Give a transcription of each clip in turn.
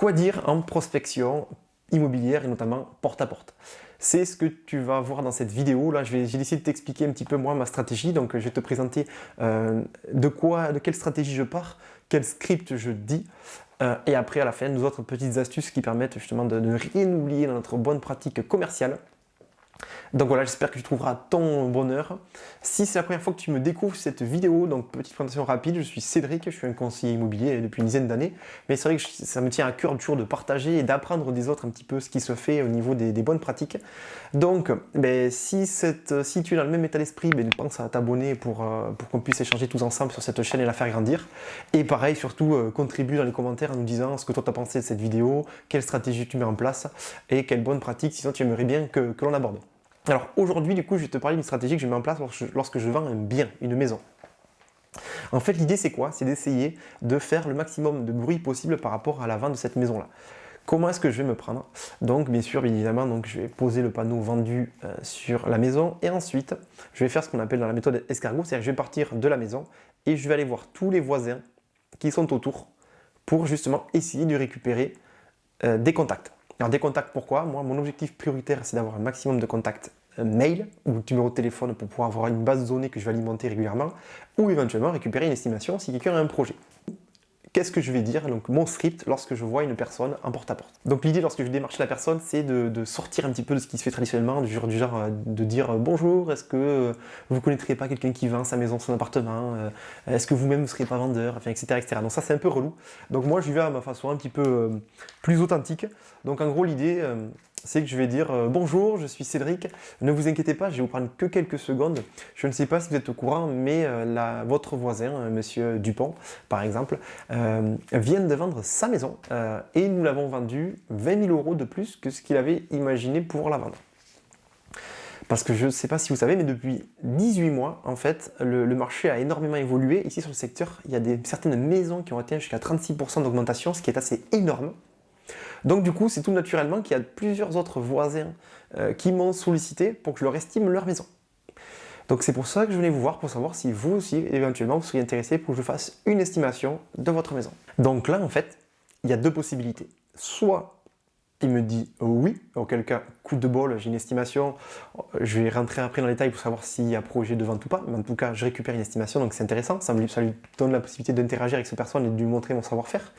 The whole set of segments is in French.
Quoi dire en prospection immobilière et notamment porte-à-porte? C'est ce que tu vas voir dans cette vidéo. Là, j'ai décidé de t'expliquer un petit peu moi ma stratégie. Donc, je vais te présenter de quelle stratégie je pars, quel script je dis. Et après, à la fin, nous autres petites astuces qui permettent justement de ne rien oublier dans notre bonne pratique commerciale. Donc voilà, j'espère que tu trouveras ton bonheur. Si c'est la première fois que tu me découvres cette vidéo, donc petite présentation rapide, je suis Cédric, je suis un conseiller immobilier depuis une dizaine d'années, mais c'est vrai que ça me tient à cœur toujours de partager et d'apprendre des autres un petit peu ce qui se fait au niveau des bonnes pratiques. Donc, si tu es dans le même état d'esprit, pense à t'abonner pour qu'on puisse échanger tous ensemble sur cette chaîne et la faire grandir. Et pareil, surtout, contribue dans les commentaires en nous disant ce que toi tu as pensé de cette vidéo, quelle stratégie tu mets en place et quelle bonne pratique, sinon tu aimerais bien que l'on aborde. Alors aujourd'hui, du coup, je vais te parler d'une stratégie que je mets en place lorsque je vends un bien, une maison. En fait, l'idée c'est quoi? C'est d'essayer de faire le maximum de bruit possible par rapport à la vente de cette maison-là. Comment est-ce que je vais me prendre? Donc, bien sûr, bien évidemment, donc, je vais poser le panneau vendu sur la maison et ensuite, je vais faire ce qu'on appelle dans la méthode escargot, c'est-à-dire que je vais partir de la maison et je vais aller voir tous les voisins qui sont autour pour justement essayer de récupérer des contacts. Alors des contacts, pourquoi? Moi, mon objectif prioritaire, c'est d'avoir un maximum de contacts mail ou numéro de téléphone pour pouvoir avoir une base de données que je vais alimenter régulièrement ou éventuellement récupérer une estimation si quelqu'un a un projet. Qu'est-ce que je vais dire? Donc mon script lorsque je vois une personne en porte-à-porte. Donc l'idée lorsque je démarche la personne, c'est de sortir un petit peu de ce qui se fait traditionnellement, du genre de dire bonjour, est-ce que vous ne connaîtriez pas quelqu'un qui vend sa maison, son appartement, est-ce que vous-même ne serez pas vendeur, enfin, etc., etc. Donc ça c'est un peu relou. Donc moi je vais à ma façon un petit peu plus authentique. Donc en gros l'idée c'est que je vais dire bonjour, je suis Cédric, ne vous inquiétez pas, je vais vous prendre que quelques secondes. Je ne sais pas si vous êtes au courant, mais votre voisin, monsieur Dupont, par exemple, vient de vendre sa maison et nous l'avons vendue 20 000 € de plus que ce qu'il avait imaginé pour la vendre. Parce que je ne sais pas si vous savez, mais depuis 18 mois, en fait, le marché a énormément évolué. Ici sur le secteur, il y a certaines maisons qui ont atteint jusqu'à 36% d'augmentation, ce qui est assez énorme. Donc du coup, c'est tout naturellement qu'il y a plusieurs autres voisins qui m'ont sollicité pour que je leur estime leur maison. Donc c'est pour ça que je venais vous voir pour savoir si vous aussi, éventuellement, vous seriez intéressé pour que je fasse une estimation de votre maison. Donc là, en fait, il y a deux possibilités. Soit il me dit oui, auquel cas, coup de bol, j'ai une estimation. Je vais rentrer après dans les détails pour savoir s'il y a projet de vente ou pas. Mais en tout cas, je récupère une estimation, donc c'est intéressant. Ça lui donne la possibilité d'interagir avec cette personne et de lui montrer mon savoir-faire.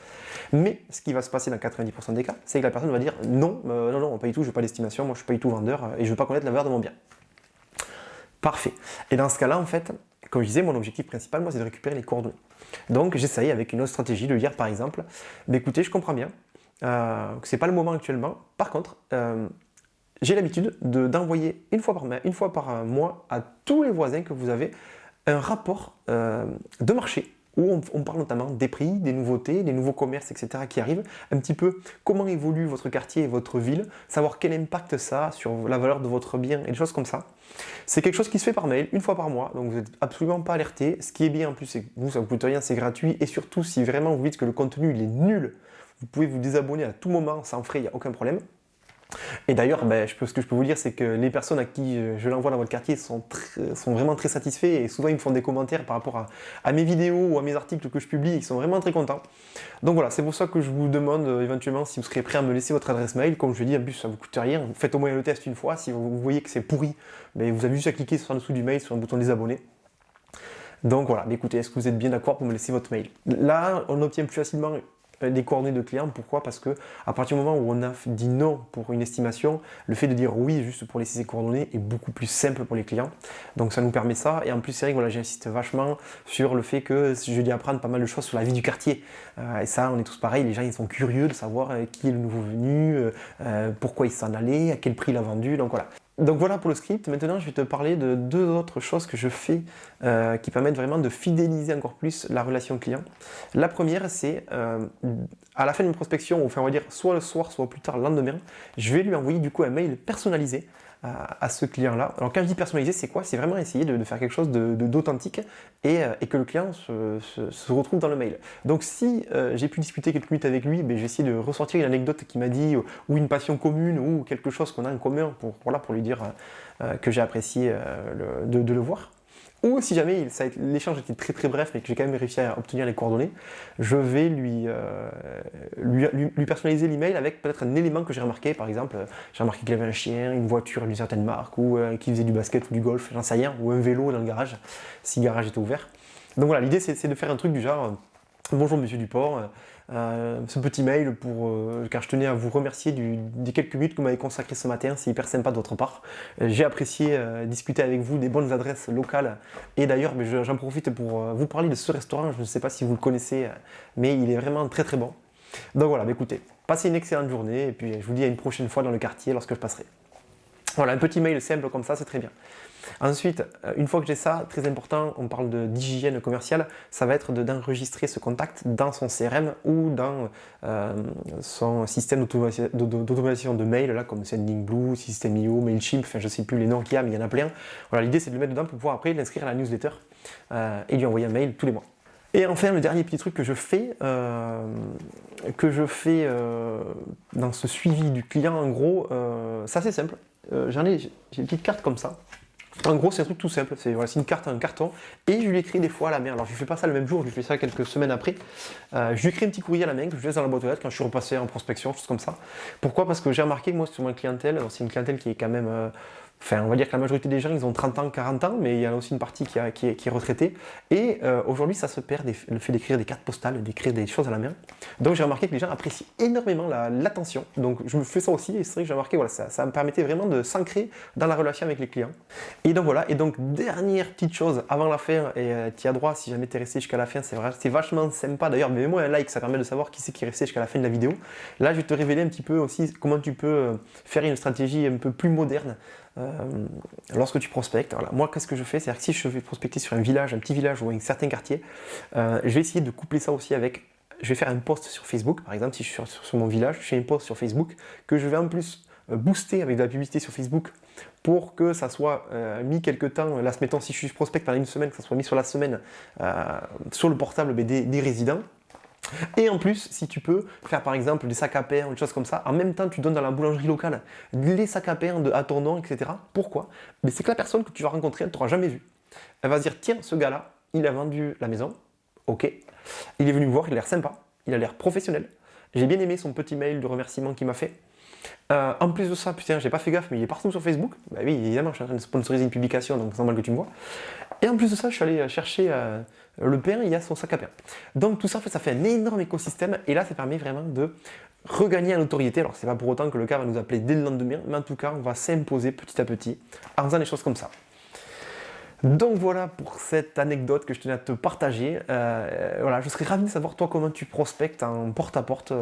Mais ce qui va se passer dans 90% des cas, c'est que la personne va dire non, non, pas du tout, je veux pas d'estimation, moi je suis pas du tout vendeur et je veux pas connaître la valeur de mon bien. Parfait. Et dans ce cas-là, en fait, comme je disais, mon objectif principal, moi, c'est de récupérer les coordonnées. Donc j'essaye avec une autre stratégie de dire par exemple, écoutez, je comprends bien. Que c'est pas le moment actuellement. Par contre, j'ai l'habitude d'envoyer une fois par mois à tous les voisins que vous avez un rapport de marché où on parle notamment des prix, des nouveautés, des nouveaux commerces, etc. qui arrivent, un petit peu comment évolue votre quartier et votre ville, savoir quel impact ça a sur la valeur de votre bien et des choses comme ça. C'est quelque chose qui se fait par mail, une fois par mois, donc vous n'êtes absolument pas alerté. Ce qui est bien en plus, c'est que vous, ça ne vous coûte rien, c'est gratuit, et surtout si vraiment vous dites que le contenu il est nul, vous pouvez vous désabonner à tout moment sans frais, il n'y a aucun problème. Et d'ailleurs, ce que je peux vous dire, c'est que les personnes à qui je l'envoie dans votre quartier sont vraiment très satisfaits et souvent ils me font des commentaires par rapport à mes vidéos ou à mes articles que je publie et ils sont vraiment très contents. Donc voilà, c'est pour ça que je vous demande éventuellement si vous serez prêt à me laisser votre adresse mail. Comme je l'ai dit, en plus ça ne vous coûte rien, vous faites au moins le test une fois. Si vous voyez que c'est pourri, vous avez juste à cliquer sur en dessous du mail sur le bouton désabonner. Donc voilà, écoutez, est-ce que vous êtes bien d'accord pour me laisser votre mail? Là, on obtient plus facilement des coordonnées de clients. Pourquoi? Parce que à partir du moment où on a dit non pour une estimation, le fait de dire oui juste pour laisser ses coordonnées est beaucoup plus simple pour les clients. Donc ça nous permet ça. Et en plus, c'est vrai que voilà, j'insiste vachement sur le fait que je dis apprendre pas mal de choses sur la vie du quartier. Et ça, on est tous pareils. Les gens, ils sont curieux de savoir qui est le nouveau venu, pourquoi il s'en allait, à quel prix il a vendu. Donc voilà pour le script. Maintenant, je vais te parler de deux autres choses que je fais qui permettent vraiment de fidéliser encore plus la relation client. La première, c'est à la fin d'une prospection, on va dire soit le soir, soit plus tard le lendemain, je vais lui envoyer du coup un mail personnalisé à ce client-là. Alors quand je dis personnalisé, c'est quoi? C'est vraiment essayer de faire quelque chose d'authentique et que le client se retrouve dans le mail. Donc si j'ai pu discuter quelques minutes avec lui, je vais essayer de ressortir une anecdote qu'il m'a dit ou une passion commune ou quelque chose qu'on a en commun pour lui dire que j'ai apprécié de le voir. Ou si jamais l'échange était très très bref mais que j'ai quand même réussi à obtenir les coordonnées, je vais lui personnaliser l'email avec peut-être un élément que j'ai remarqué. Par exemple, j'ai remarqué qu'il avait un chien, une voiture d'une certaine marque, ou qu'il faisait du basket ou du golf, j'en sais rien, ou un vélo dans le garage, si le garage était ouvert. Donc voilà, l'idée c'est de faire un truc du genre bonjour monsieur Duport, ce petit mail car je tenais à vous remercier des quelques minutes que vous m'avez consacrées ce matin, c'est hyper sympa de votre part. J'ai apprécié discuter avec vous des bonnes adresses locales et d'ailleurs j'en profite pour vous parler de ce restaurant, je ne sais pas si vous le connaissez, mais il est vraiment très très bon. Donc voilà, écoutez, passez une excellente journée et puis je vous dis à une prochaine fois dans le quartier lorsque je passerai. Voilà, un petit mail simple comme ça, c'est très bien. Ensuite, une fois que j'ai ça, très important, on parle d'hygiène commerciale, ça va être d'enregistrer ce contact dans son CRM ou dans son système d'automatisation de mail, là, comme Sendinblue, System.io, Mailchimp, enfin je ne sais plus les noms qu'il y a, mais il y en a plein. Voilà, l'idée c'est de le mettre dedans pour pouvoir après l'inscrire à la newsletter et lui envoyer un mail tous les mois. Et enfin, le dernier petit truc que je fais dans ce suivi du client, en gros, c'est assez simple. J'ai une petite carte comme ça. En gros, c'est un truc tout simple, c'est une carte, un carton, et je lui écris des fois à la main. Alors, je ne fais pas ça le même jour, je fais ça quelques semaines après. Je lui écris un petit courrier à la main que je laisse dans la boîte aux lettres quand je suis repassé en prospection, choses comme ça. Pourquoi? Parce que j'ai remarqué que moi, sur ma clientèle, c'est une clientèle qui est quand même. On va dire que la majorité des gens, ils ont 30 ans, 40 ans, mais il y en a aussi une partie qui est retraitée. Et aujourd'hui, ça se perd, le fait d'écrire des cartes postales, d'écrire des choses à la main. Donc j'ai remarqué que les gens apprécient énormément l'attention. Donc je me fais ça aussi, et c'est vrai que j'ai remarqué, voilà, ça me permettait vraiment de s'ancrer dans la relation avec les clients. Et donc voilà, et donc dernière petite chose avant la fin, et tu y as droit si jamais tu es resté jusqu'à la fin, c'est vachement sympa. D'ailleurs, mets-moi un like, ça permet de savoir qui c'est qui est resté jusqu'à la fin de la vidéo. Là, je vais te révéler un petit peu aussi comment tu peux faire une stratégie un peu plus moderne. Lorsque tu prospectes, voilà. Moi qu'est-ce que je fais, c'est-à-dire que si je vais prospecter sur un petit village ou un certain quartier, je vais essayer de coupler ça aussi avec, je vais faire un post sur Facebook, par exemple si je suis sur mon village, je fais un post sur Facebook que je vais en plus booster avec de la publicité sur Facebook pour que ça soit mis quelque temps, là mettons si je suis prospect pendant une semaine, que ça soit mis sur la semaine sur le portable des résidents. Et en plus, si tu peux faire par exemple des sacs à pain, des choses comme ça, en même temps tu donnes dans la boulangerie locale les sacs à pain à ton nom, etc. Pourquoi? Mais c'est que la personne que tu vas rencontrer, elle ne t'aura jamais vu. Elle va se dire, tiens, ce gars-là, il a vendu la maison, ok, il est venu me voir, il a l'air sympa, il a l'air professionnel, j'ai bien aimé son petit mail de remerciement qu'il m'a fait. En plus de ça, putain, j'ai pas fait gaffe, mais il est partout sur Facebook. Bah oui, évidemment, je suis en train de sponsoriser une publication, donc c'est normal que tu me vois. Et en plus de ça, je suis allé chercher le pain, il y a son sac à pain. Donc tout ça, ça fait un énorme écosystème, et là, ça permet vraiment de regagner en notoriété. Alors, c'est pas pour autant que le gars va nous appeler dès le lendemain, mais en tout cas, on va s'imposer petit à petit en faisant des choses comme ça. Donc voilà pour cette anecdote que je tenais à te partager. Voilà, je serais ravi de savoir toi comment tu prospectes en porte-à-porte.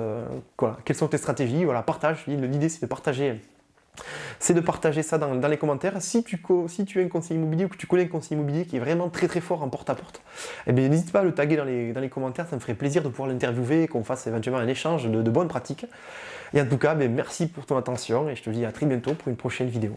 Voilà, quelles sont tes stratégies? Voilà, partage. L'idée c'est de partager. C'est de partager ça dans les commentaires. Si tu es un conseiller immobilier ou que tu connais un conseiller immobilier qui est vraiment très très fort en porte-à-porte, eh bien n'hésite pas à le taguer dans les commentaires. Ça me ferait plaisir de pouvoir l'interviewer et qu'on fasse éventuellement un échange de bonnes pratiques. Et en tout cas, merci pour ton attention et je te dis à très bientôt pour une prochaine vidéo.